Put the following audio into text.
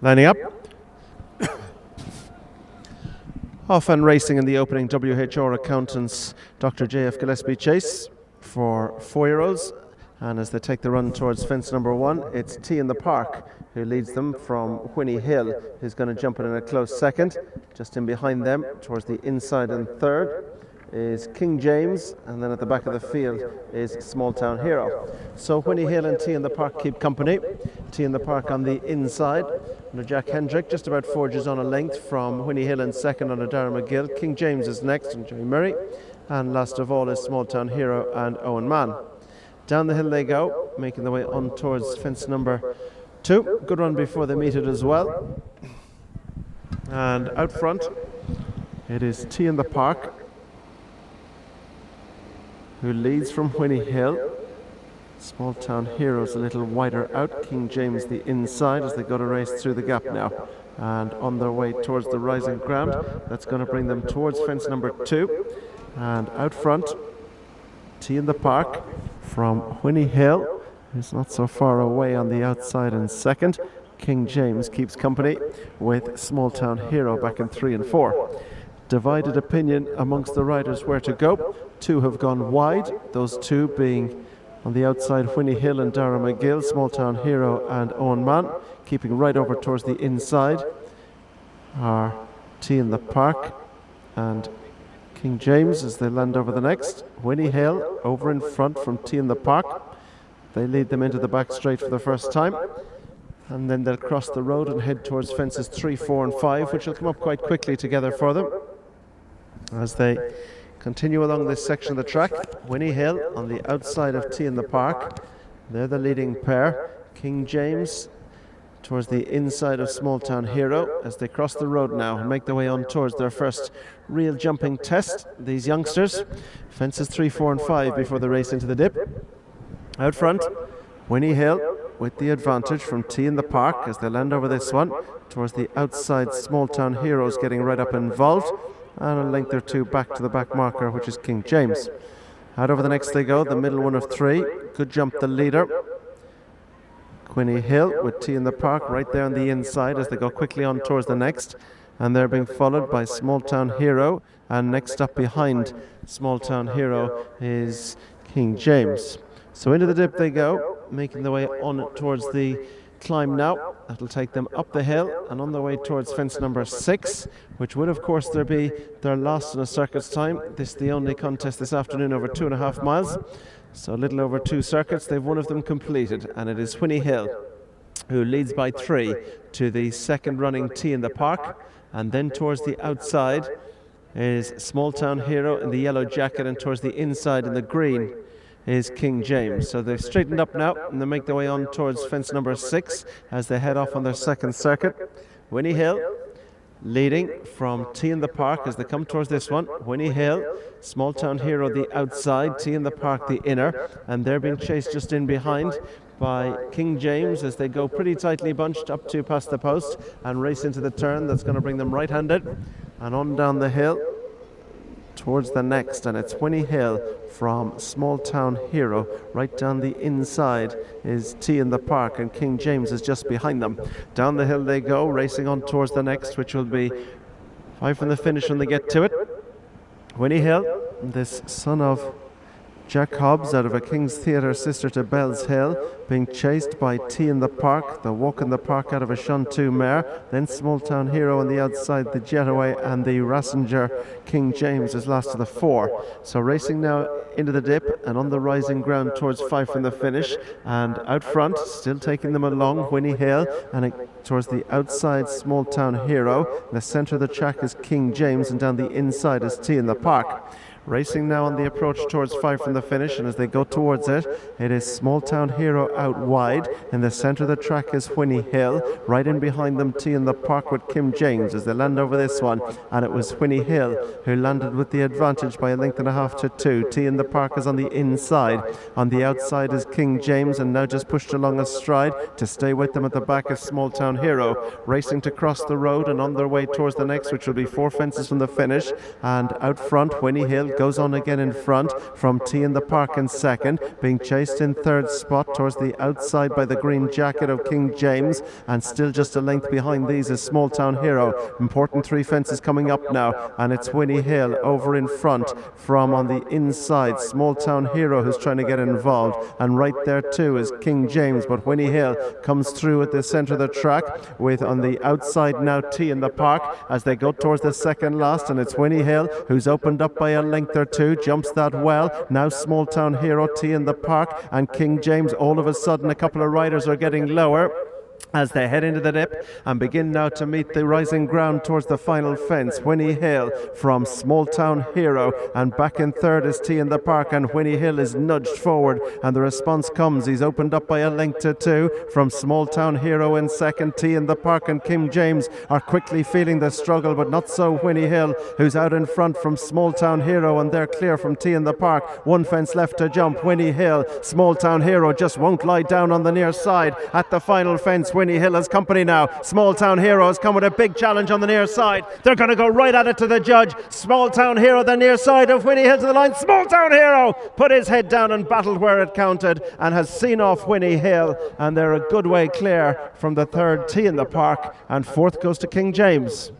Lining up. Off and racing in the opening, WHR Accountants, Dr. J.F. Gillespie Chase for 4-year-olds. And as they take the run towards fence number 1, it's T in the Park who leads them from Winnie Hill, who's going to jump in a close second. Just in behind them, towards the inside and third, is King James, and then at the back of the field is Small Town Hero. So Winnie Hill and T in the Park keep company. T in the Park on the inside under Jack Hendrick, just about 4 inches on a length from Winnie Hill in second under Darren McGill. King James is next and Joey Murray, and last of all is Small Town Hero and Owen Mann. Down the hill they go, making their way on towards fence number 2. Good run before they meet it as well. And out front, it is T in the Park, who leads from Winnie Hill. Small Town Heroes a little wider out. King James the inside as they go to race through the gap now. And on their way towards the rising ground, that's going to bring them towards fence number 2. And out front, T in the Park from Winnie Hill, who's not so far away on the outside in second. King James keeps company with Small Town Hero back in 3 and 4. Divided opinion amongst the riders where to go. 2 have gone wide, those 2 being on the outside Winnie Hill and Darren McGill, Small Town Hero and Owen Mann. Keeping right over towards the inside are T in the Park and King James as they land over the next. Winnie Hill over in front from T in the Park. They lead them into the back straight for the first time. And then they'll cross the road and head towards fences 3, 4 and 5, which will come up quite quickly together for them. As they continue along this section of the track, Winnie Hill on the outside of T in the Park. They're the leading pair. King James towards the inside of Small Town Hero as they cross the road now and make their way on towards their first real jumping test, these youngsters. Fences 3, 4 and 5 before they race into the dip. Out front, Winnie Hill with the advantage from T in the Park as they land over this one. Towards the outside, Small Town Heroes getting right up involved, and a length or 2 back to the back marker, which is King James. Out over the next they go, the middle one of 3. Good jump, the leader. Winnie Hill with T in the Park right there on the inside as they go quickly on towards the next. And they're being followed by Small Town Hero. And next up behind Small Town Hero is King James. So into the dip they go, making their way on towards the climb now. That'll take them up the hill and on their way towards fence number 6, which would of course be their last in a circuit's time. This is the only contest this afternoon over 2.5 miles. So a little over 2 circuits, they've one of them completed, and it is Winnie Hill who leads by 3 to the second running T in the Park. And then towards the outside is Small Town Hero in the yellow jacket, and towards the inside in the green is King James. So they've straightened up now and they make their way on towards fence number 6 as they head off on their second circuit. Winnie Hill leading from T in the Park as they come towards this one. Winnie Hill, Small Town Hero the outside, T in the Park the inner, and they're being chased just in behind by King James as they go pretty tightly bunched up to past the post and race into the turn that's going to bring them right-handed and on down the hill towards the next, and it's Winnie Hill from Small Town Hero. Right down the inside is T in the Park, and King James is just behind them. Down the hill they go, racing on towards the next, which will be 5 from the finish when they get to it. Winnie Hill, this son of Jack Hobbs out of a King's Theatre, sister to Bell's Hill, being chased by T in the Park, the Walk in the Park out of a Shantou mare, then Small Town Hero on the outside, the Jetaway, and the Rassinger King James is last of the 4. So racing now into the dip and on the rising ground towards 5 from the finish, and out front, still taking them along, Winnie Hill, and towards the outside, Small Town Hero. In the centre of the track is King James, and down the inside is T in the Park. Racing now on the approach towards 5 from the finish, and as they go towards it, it is Small Town Hero out wide. In the centre of the track is Winnie Hill. Right in behind them, T in the Park with King James as they land over this one. And it was Winnie Hill who landed with the advantage by a length and a half to 2. T in the Park is on the inside. On the outside is King James, and now just pushed along a stride to stay with them at the back of Small Town Hero. Racing to cross the road and on their way towards the next, which will be 4 fences from the finish. And out front, Winnie Hill goes on again in front from T in the Park in second, being chased in third spot towards the outside by the green jacket of King James, and still just a length behind these is Small Town Hero. Important three fences coming up now, and it's Winnie Hill over in front from on the inside. Small Town Hero who's trying to get involved, and right there too is King James, but Winnie Hill comes through at the centre of the track with on the outside now T in the Park as they go towards the second last, and it's Winnie Hill who's opened up by a length or two, jumps that well. Now Small Town Hero, T in the Park, and King James. All of a sudden a couple of riders are getting lower as they head into the dip and begin now to meet the rising ground towards the final fence. Winnie Hill from Small Town Hero, and back in third is T in the Park, and Winnie Hill is nudged forward, and the response comes. He's opened up by a length to two from Small Town Hero in second. T in the Park and King James are quickly feeling the struggle, but not so Winnie Hill, who's out in front from Small Town Hero, and they're clear from T in the Park. One fence left to jump. Winnie Hill, Small Town Hero just won't lie down on the near side at the final fence. Winnie Hill has company now. Small Town Hero has come with a big challenge on the near side. They're going to go right at it to the judge. Small Town Hero, the near side of Winnie Hill to the line. Small Town Hero put his head down and battled where it counted and has seen off Winnie Hill, and they're a good way clear from the third T in the Park, and fourth goes to King James.